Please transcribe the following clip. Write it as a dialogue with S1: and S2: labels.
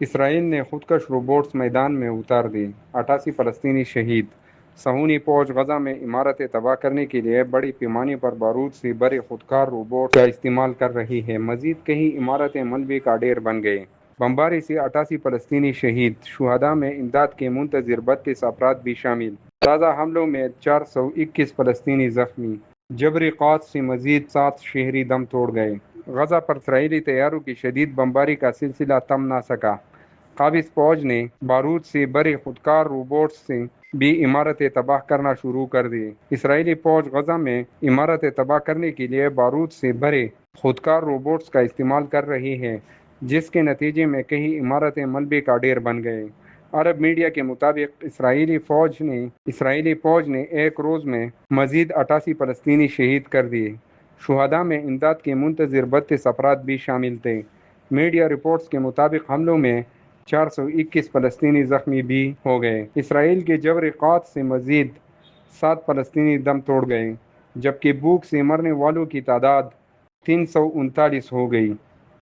S1: اسرائیل نے خودکش روبوٹس میدان میں اتار دی، 88 فلسطینی شہید۔ صہیونی فوج غزہ میں عمارتیں تباہ کرنے کے لیے بڑی پیمانے پر بارود سے بھرے خودکار روبوٹس کا استعمال کر رہی ہے۔ مزید کئی عمارتیں ملبے کا ڈھیر بن گئیں۔ بمباری سے 88 فلسطینی شہید، شہداء میں امداد کے منتظر 32 افراد بھی شامل۔ تازہ حملوں میں 421 فلسطینی زخمی، جبری قحط سے مزید 7 شہری دم توڑ گئے۔ غزہ پر اسرائیلی طیاروں کی شدید بمباری کا سلسلہ تھم نہ سکا۔ قابض فوج نے بارود سے بھرے خودکار روبوٹس سے بھی عمارتیں تباہ کرنا شروع کر دی۔ اسرائیلی فوج غزہ میں عمارتیں تباہ کرنے کے لیے بارود سے بھرے خودکار روبوٹس کا استعمال کر رہی ہے، جس کے نتیجے میں کئی عمارتیں ملبے کا ڈھیر بن گئیں۔ عرب میڈیا کے مطابق اسرائیلی فوج نے ایک روز میں مزید 88 فلسطینی شہید کر دیے۔ شہداء میں امداد کے منتظر 32 افراد بھی شامل تھے۔ میڈیا رپورٹس کے مطابق حملوں میں 421 فلسطینی زخمی بھی ہو گئے۔ اسرائیل کے جبری قحط سے مزید 7 فلسطینی دم توڑ گئے، جبکہ بھوک سے مرنے والوں کی تعداد 339 ہو گئی۔